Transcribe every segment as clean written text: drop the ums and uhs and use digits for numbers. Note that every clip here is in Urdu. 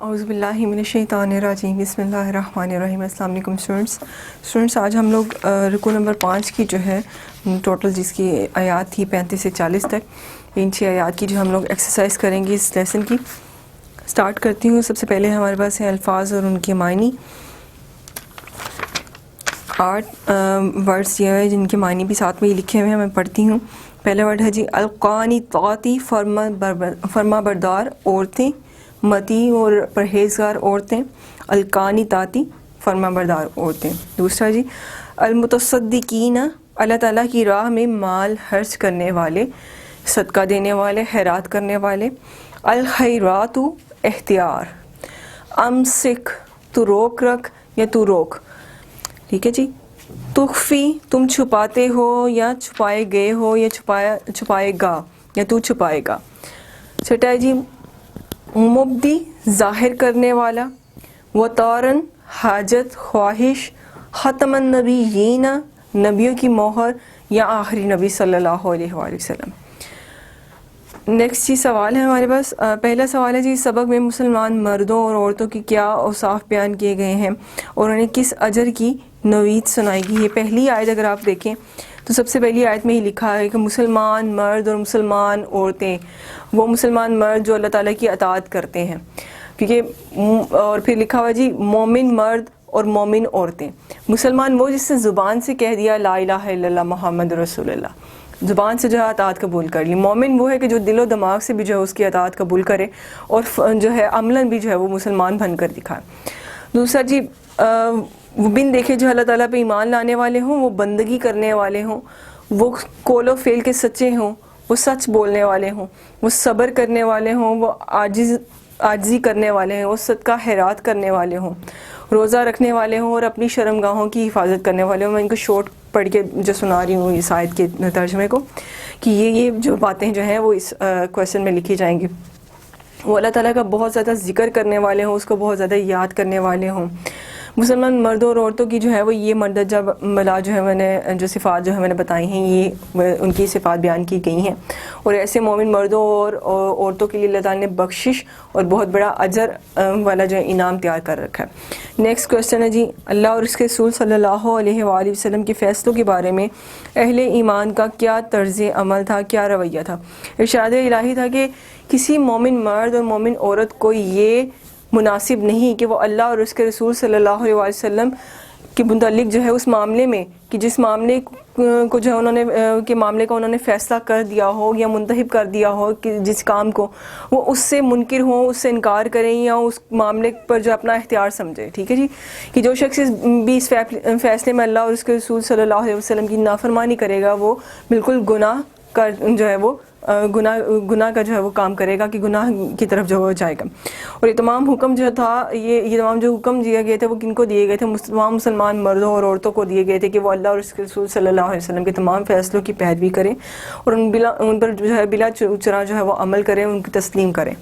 اعوذ باللہ من الشیطان الرجیم بسم اللہ الرحمن الرحیم۔ السلام علیکم اسٹوڈنٹس، آج ہم لوگ رکوع نمبر 5 کی جو ہے ٹوٹل جس کی آیات تھی 35 سے 40 تک، ان 6 آیات کی جو ہم لوگ ایکسرسائز کریں گے اس لیسن کی۔ سٹارٹ کرتی ہوں۔ سب سے پہلے ہمارے پاس ہیں الفاظ اور ان کے معنی۔ 8 ورڈس یہ ہیں جن کے معنی بھی ساتھ میں ہی لکھے ہوئے ہیں، میں پڑھتی ہوں۔ پہلا ورڈ ہے جی القانطاتی، فرما بردار عورتیں، متی اور پرہیزگار عورتیں، القانطاتی فرما بردار عورتیں۔ دوسرا جی المتصدقین، اللہ تعالیٰ کی راہ میں مال خرچ کرنے والے، صدقہ دینے والے، خیرات کرنے والے۔ الخیرات اختیار، امسک تو روک رکھ یا تو روک، ٹھیک ہے جی۔ تخفی تم چھپاتے ہو یا چھپائے گئے ہو یا چھپائے گا یا تو چھپائے گا۔ چھٹا ہے جی مبدی ظاہر کرنے والا، وطارن حاجت خواہش، ختم النبیین نبیوں کی مہر یا آخری نبی صلی اللہ علیہ وآلہ وسلم۔ نیکسٹ جی سوال ہے ہمارے پاس۔ پہلا سوال ہے جی سبق میں مسلمان مردوں اور عورتوں کی کیا اوصاف بیان کیے گئے ہیں اور انہیں کس اجر کی نوید سنائی گئی ہے۔ پہلی آیت اگر آپ دیکھیں تو سب سے پہلی آیت میں ہی لکھا ہے کہ مسلمان مرد اور مسلمان عورتیں، وہ مسلمان مرد جو اللہ تعالیٰ کی اطاعت کرتے ہیں، کیونکہ اور پھر لکھا ہوا جی مومن مرد اور مومن عورتیں۔ مسلمان وہ جس نے زبان سے کہہ دیا لا الہ الا اللہ محمد رسول اللہ، زبان سے جو ہے اطاعت قبول کر لی۔ مومن وہ ہے کہ جو دل و دماغ سے بھی جو ہے اس کی اطاعت قبول کرے اور جو ہے عملاً بھی جو ہے وہ مسلمان بن کر دکھائے۔ دوسرا جی وہ بن دیکھے جو اللہ تعالیٰ پہ ایمان لانے والے ہوں، وہ بندگی کرنے والے ہوں، وہ قول و فعل کے سچے ہوں، وہ سچ بولنے والے ہوں، وہ صبر کرنے والے ہوں، وہ عاجزی کرنے والے ہوں، وہ صدقہ خیرات کرنے والے ہوں، روزہ رکھنے والے ہوں اور اپنی شرمگاہوں کی حفاظت کرنے والے ہوں۔ میں ان کو شارٹ پڑھ کے جو سنا رہی ہوں اس آیت کے ترجمے کو، کہ یہ جو باتیں جو ہیں وہ اس کویسچن میں لکھی جائیں گی۔ وہ اللہ تعالیٰ کا بہت زیادہ ذکر کرنے والے ہوں، اس کو بہت زیادہ یاد کرنے والے ہوں۔ مسلمان مردوں اور عورتوں کی جو ہے وہ یہ مندرجہ بالا جو ہے میں نے جو صفات جو ہے میں نے بتائی ہیں، یہ ان کی صفات بیان کی گئی ہیں، اور ایسے مومن مردوں اور عورتوں کے لیے اللہ تعالیٰ نے بخشش اور بہت بڑا اجر والا جو ہے انعام تیار کر رکھا ہے۔ نیکسٹ کویسچن ہے جی اللہ اور اس کے رسول صلی اللہ علیہ وآلہ وسلم کے فیصلوں کے بارے میں اہل ایمان کا کیا طرز عمل تھا، کیا رویہ تھا۔ ارشاد الہی تھا کہ کسی مومن مرد اور مومن عورت کو یہ مناسب نہیں کہ وہ اللہ اور اس کے رسول صلی اللہ علیہ وسلم کے متعلق جو ہے اس معاملے میں کہ جس معاملے کو جو ہے انہوں نے کے معاملے کا انہوں نے فیصلہ کر دیا ہو یا منتخب کر دیا ہو کہ جس کام کو، وہ اس سے منکر ہوں، اس سے انکار کریں یا اس معاملے پر جو اپنا اختیار سمجھے، ٹھیک ہے جی۔ کہ جو شخص بھی اس فیصلے میں اللہ اور اس کے رسول صلی اللہ علیہ وسلم کی نافرمانی کرے گا، وہ بالکل گناہ کا جو ہے وہ گناہ کا جو ہے وہ کام کرے گا، کہ گناہ کی طرف جو وہ جائے گا۔ اور یہ تمام حکم جو تھا، یہ تمام جو حکم دیے گئے تھے وہ کن کو دیے گئے تھے؟ تمام مسلمان مردوں اور عورتوں کو دیے گئے تھے کہ وہ اللہ اور اس کے رسول صلی اللہ علیہ وسلم کے تمام فیصلوں کی پیروی کریں اور ان پر جو ہے بلا چرا جو ہے وہ عمل کریں، ان کی تسلیم کریں۔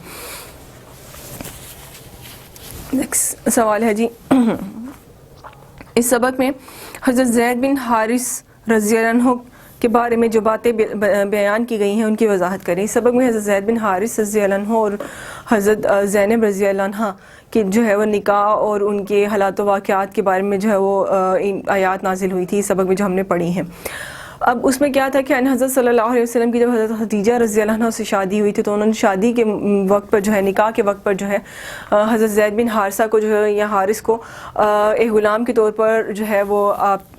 نیکسٹ سوال ہے جی اس سبق میں حضرت زید بن حارث رضی اللہ عنہ کے بارے میں جو باتیں بیان کی گئی ہیں ان کی وضاحت کریں۔ اس سبق میں حضرت زید بن حارث رضی اللہ عنہ اور حضرت زینب رضی اللہ عنہ کی جو ہے وہ نکاح اور ان کے حالات و واقعات کے بارے میں جو ہے وہ آیات نازل ہوئی تھی، اس سبق میں جو ہم نے پڑھی ہیں۔ اب اس میں کیا تھا کہ حضرت صلی اللہ علیہ وسلم کی جب حضرت خدیجہ رضی اللہ عنہ سے شادی ہوئی تھی تو انہوں نے شادی کے وقت پر جو ہے نکاح کے وقت پر جو ہے حضرت زید بن حارثہ کو جو ہے یا حارث کو ایک غلام کے طور پر جو ہے وہ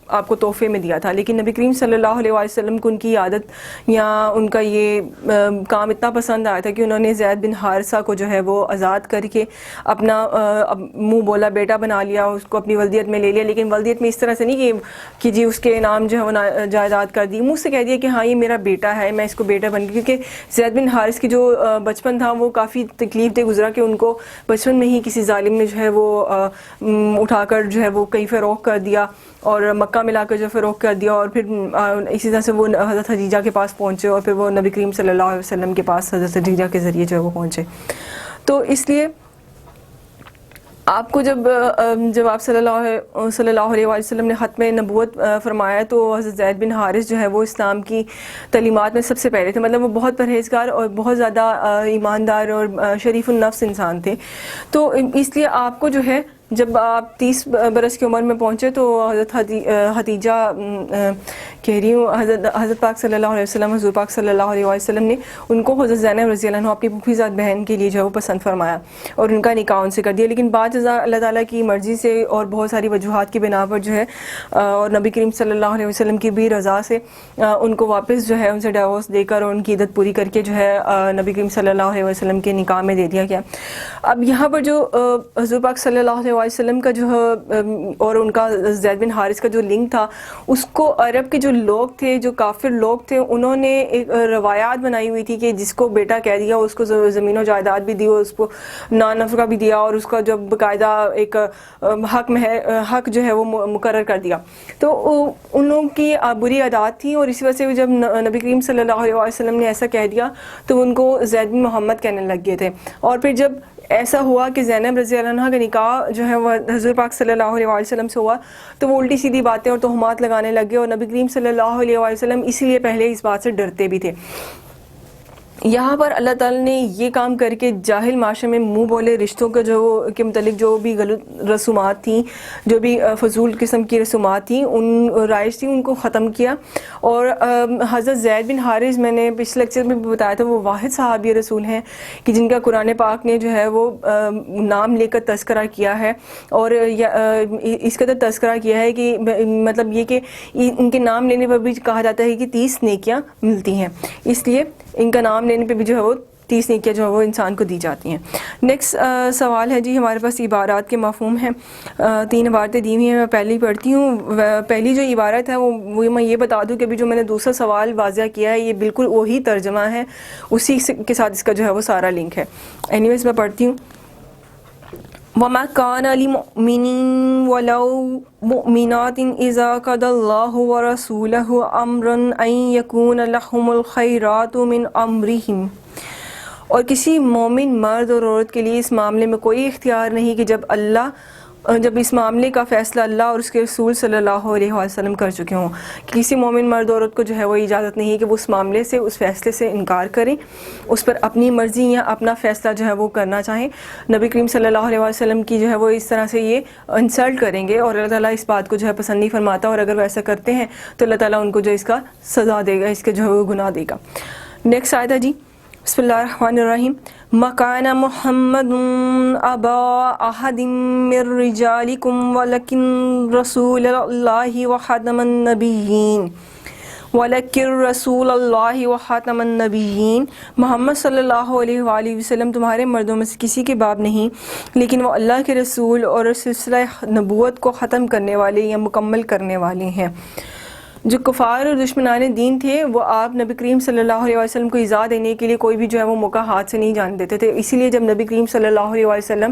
آپ کو تحفے میں دیا تھا، لیکن نبی کریم صلی اللہ علیہ وسلم کو ان کی عادت یا ان کا یہ کام اتنا پسند آیا تھا کہ انہوں نے زید بن حارثہ کو جو ہے وہ آزاد کر کے اپنا منہ بولا بیٹا بنا لیا، اس کو اپنی ولدیت میں لے لیا، لیکن ولدیت میں اس طرح سے نہیں کہ جی اس کے نام جو ہے وہ جائیداد کر دی، منہ سے کہہ دیا کہ ہاں یہ میرا بیٹا ہے، میں اس کو بیٹا بن گیا، کیونکہ زید بن حارث کی جو بچپن تھا وہ کافی تکلیف دہ گزرا کہ ان کو بچپن میں ہی کسی ظالم نے جو ہے وہ اٹھا کر جو ہے وہ کہیں فروخت کر دیا اور مکہ میں لا کر جو فروخت کر دیا، اور پھر اسی طرح سے وہ حضرت خدیجہ کے پاس پہنچے اور پھر وہ نبی کریم صلی اللہ علیہ وسلم کے پاس حضرت خدیجہ کے ذریعے جو ہے وہ پہنچے۔ تو اس لیے آپ کو جب آپ صلی اللہ علیہ وسلم نے ختم نبوت فرمایا تو حضرت زید بن حارث جو ہے وہ اسلام کی تعلیمات میں سب سے پہلے تھے. مطلب وہ بہت پرہیزگار اور بہت زیادہ ایماندار اور شریف النفس انسان تھے. تو اس لیے آپ کو جو ہے جب آپ 30 برس کی عمر میں پہنچے تو حضرت حتیجہ کہہ رہی ہوں حضرت پاک صلی اللہ علیہ وسلم حضور پاک صلی اللہ علیہ وسلم نے ان کو حضرت زینب رضی اللہ عنہ اپنی پھوپھی زاد بہن کے لیے جو ہے وہ پسند فرمایا اور ان کا نکاح ان سے کر دیا. لیکن بعد اللہ تعالیٰ کی مرضی سے اور بہت ساری وجوہات کی بنا پر جو ہے اور نبی کریم صلی اللہ علیہ وسلم کی بھی رضا سے ان کو واپس جو ہے ان سے ڈیورس دے کر اور ان کی عدت پوری کر کے جو ہے نبی کریم صلی اللہ علیہ وسلم کے نکاح میں دے دیا گیا. اب یہاں پر جو حضور پاک صلی اللہ علیہ وسلم کا جو ہے اور ان کا زید بن حارث کا جو لنک تھا اس کو عرب کے جو لوگ تھے جو کافر لوگ تھے انہوں نے ایک روایات بنائی ہوئی تھی کہ جس کو بیٹا کہہ دیا اس کو زمین و جائیداد بھی دی اور اس کو نفقہ بھی دیا اور اس کا جو باقاعدہ ایک حق جو ہے وہ مقرر کر دیا. تو ان لوگوں کی بری عادات تھی اور اسی وجہ سے جب نبی کریم صلی اللہ علیہ وسلم نے ایسا کہہ دیا تو ان کو زید بن محمد کہنے لگ گئے تھے. اور پھر جب ایسا ہوا کہ زینب رضی اللہ عنہ کا نکاح جو ہے وہ حضور پاک صلی اللہ علیہ وسلم سے ہوا تو وہ الٹی سیدھی باتیں اور تہمات لگانے لگ گئے اور نبی کریم صلی اللہ علیہ وسلم اسی لیے پہلے اس بات سے ڈرتے بھی تھے. یہاں پر اللہ تعالیٰ نے یہ کام کر کے جاہل معاشرے میں منہ بولے رشتوں کا کے متعلق جو بھی غلط رسومات تھیں جو بھی فضول قسم کی رسومات تھیں رائج تھیں ان کو ختم کیا. اور حضرت زید بن حارث میں نے پچھلے لیکچر میں بھی بتایا تھا وہ واحد صحابی رسول ہیں کہ جن کا قرآن پاک نے جو ہے وہ نام لے کر تذکرہ کیا ہے اور اس قدر تذکرہ کیا ہے کہ مطلب یہ کہ ان کے نام لینے پر بھی کہا جاتا ہے کہ 30 نیکیاں ملتی ہیں. اس لیے ان کا نام لینے پہ بھی جو ہے وہ 30 نیکیاں جو ہے وہ انسان کو دی جاتی ہیں. نیکسٹ سوال ہے جی ہمارے پاس عبارات کے مفہوم ہیں. 3 عبارتیں دی ہوئی ہیں میں پہلی پڑھتی ہوں. پہلی جو عبارت ہے وہ میں یہ بتا دوں کہ ابھی جو میں نے دوسرا سوال واضح کیا ہے یہ بالکل وہی ترجمہ ہے اسی کے ساتھ اس کا جو ہے وہ سارا لنک ہے. اینیویز میں پڑھتی ہوں. وَمَا كَانَ لِمُؤْمِنٍ وَلَوْ مُؤْمِنَاتٍ إِذَا قَضَى اللَّهُ وَرَسُولُهُ أَمْرًا أَن يَكُونَ لَهُمُ الْخَيْرَاتُ مِنْ أَمْرِهِمْ اور کسی مومن مرد اور عورت کے لیے اس معاملے میں کوئی اختیار نہیں کہ جب اس معاملے کا فیصلہ اللہ اور اس کے رسول صلی اللہ علیہ وسلم کر چکے ہوں. کسی مومن مرد عورت کو جو ہے وہ اجازت نہیں ہے کہ وہ اس معاملے سے اس فیصلے سے انکار کریں اس پر اپنی مرضی یا اپنا فیصلہ جو ہے وہ کرنا چاہیں. نبی کریم صلی اللہ علیہ وسلم کی جو ہے وہ اس طرح سے یہ انسلٹ کریں گے اور اللہ تعالیٰ اس بات کو جو ہے پسند نہیں فرماتا اور اگر وہ ایسا کرتے ہیں تو اللہ تعالیٰ ان کو جو اس کا سزا دے گا اس کے جو ہے وہ گناہ دے گا. نیکسٹ آیت ہے جی بسم اللہ الرحمن الرحیم. مَكَانَ مُحَمَّدٌ أَبَا أَحَدٍ مِّن رِّجَالِكُمْ وَلَكِنَّ رَسُولَ اللَّهِ وَخَاتَمَ النَّبِيِّينَ. محمد صلی اللہ علیہ وآلہ وسلم تمہارے مردوں میں سے کسی کے باپ نہیں لیکن وہ اللہ کے رسول اور سلسلہ نبوت کو ختم کرنے والے یا مکمل کرنے والے ہیں. جو کفار اور دشمنان دین تھے وہ آپ نبی کریم صلی اللہ علیہ وسلم کو ایذا دینے کے لیے کوئی بھی جو ہے وہ موقع ہاتھ سے نہیں جانے دیتے تھے. اسی لیے جب نبی کریم صلی اللہ علیہ وسلم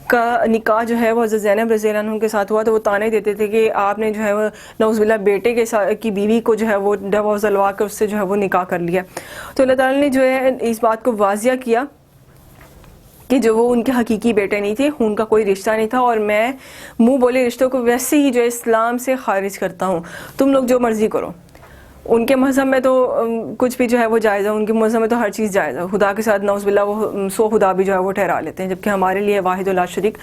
کا نکاح جو ہے وہ حضرت زینب رضی اللہ عنہ کے ساتھ ہوا تو وہ طعنے دیتے تھے کہ آپ نے جو ہے وہ نعوذ باللہ بیٹے کی بیوی کو جو ہے وہ ڈیورس دلوا کر اس سے جو ہے وہ نکاح کر لیا. تو اللہ تعالیٰ نے جو ہے اس بات کو واضح کیا کہ جو وہ ان کے حقیقی بیٹے نہیں تھے ان کا کوئی رشتہ نہیں تھا اور میں منہ بولے رشتوں کو ویسے ہی جو اسلام سے خارج کرتا ہوں. تم لوگ جو مرضی کرو. ان کے مذہب میں تو کچھ بھی جو ہے وہ جائز ہے ان کے مذہب میں تو ہر چیز جائز ہے. خدا کے ساتھ نعوذ باللہ وہ 100 خدا بھی جو ہے وہ ٹھہرا لیتے ہیں جبکہ ہمارے لیے واحد لا شریک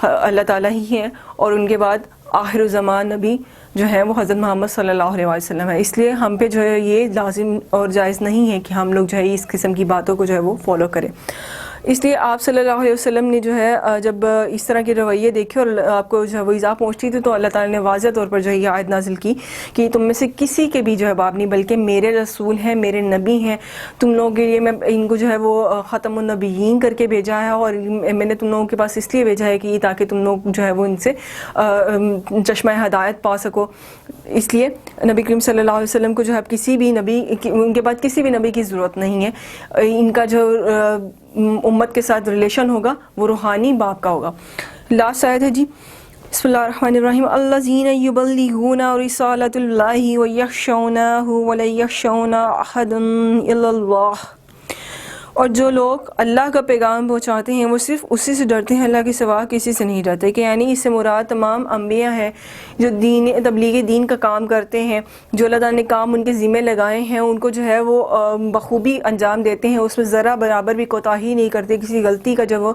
اللہ تعالیٰ ہی ہیں اور ان کے بعد آخر الزمان نبی جو ہے وہ حضرت محمد صلی اللہ علیہ وسلم ہے. اس لیے ہم پہ جو ہے یہ لازم اور جائز نہیں ہے کہ ہم لوگ جو ہے اس قسم کی باتوں کو جو ہے وہ فالو کریں. اس لیے آپ صلی اللہ علیہ وسلم نے جو ہے جب اس طرح کے رویے دیکھے اور آپ کو جو ہے وہ ایذا پہنچتی تھی تو اللہ تعالیٰ نے واضح طور پر جو ہے یہ آیت نازل کی کہ تم میں سے کسی کے بھی جو ہے باپ نہیں بلکہ میرے رسول ہیں میرے نبی ہیں. تم لوگوں کے لیے میں ان کو جو ہے وہ ختم النبیین کر کے بھیجا ہے اور میں نے تم لوگوں کے پاس اس لیے بھیجا ہے کہ تاکہ تم لوگ جو ہے وہ ان سے چشمہ ہدایت پا سکو. اس لیے نبی کریم صلی اللہ علیہ وسلم کو جو ہے کسی بھی نبی ان کے بعد کسی بھی نبی کی ضرورت نہیں ہے. ان کا جو امت کے ساتھ ریلیشن ہوگا وہ روحانی باپ کا ہوگا. لاسٹ آیت ہے جی بسم اللہ الرحمن الرحیم. الذین یبلغون رسالۃ اللہ ویخشونہ ولا یخشون احدا الا اللہ. اور جو لوگ اللہ کا پیغام پہنچاتے ہیں وہ صرف اسی سے ڈرتے ہیں، اللہ کے سوا کسی سے نہیں ڈرتے، کہ یعنی اس سے مراد تمام انبیاء ہیں جو تبلیغ دین کا کام کرتے ہیں، جو اللہ تعالیٰ نے کام ان کے ذمہ لگائے ہیں ان کو جو ہے وہ بخوبی انجام دیتے ہیں، اس میں ذرا برابر بھی کوتاہی نہیں کرتے، کسی غلطی کا جو وہ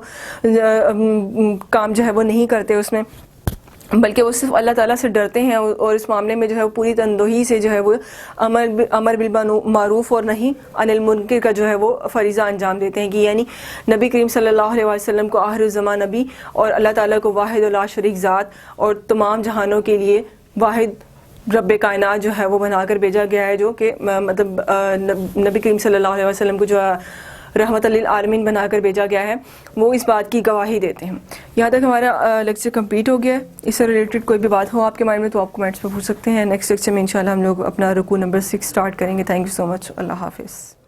کام جو ہے وہ نہیں کرتے اس میں، بلکہ وہ صرف اللہ تعالیٰ سے ڈرتے ہیں، اور اس معاملے میں جو ہے وہ پوری تندہی سے جو ہے وہ امر بالمعروف اور نہیں عن المنکر کا جو ہے وہ فریضہ انجام دیتے ہیں، کہ یعنی نبی کریم صلی اللہ علیہ وسلم کو آخر الزمان نبی اور اللہ تعالیٰ کو واحد لا شریک ذات اور تمام جہانوں کے لیے واحد رب کائنات جو ہے وہ بنا کر بھیجا گیا ہے، جو کہ مطلب نبی کریم صلی اللہ علیہ وسلم کو جو رحمت للعالمین بنا کر بھیجا گیا ہے، وہ اس بات کی گواہی دیتے ہیں۔ یہاں تک ہمارا لیکچر کمپلیٹ ہو گیا ہے۔ اس سے ریلیٹڈ کوئی بھی بات ہو آپ کے مائنڈ میں تو آپ کمنٹس میں پوچھ سکتے ہیں۔ نیکسٹ لیکچر میں انشاءاللہ ہم لوگ اپنا رکوع نمبر 6 سٹارٹ کریں گے۔ تھینک یو سو مچ۔ اللہ حافظ۔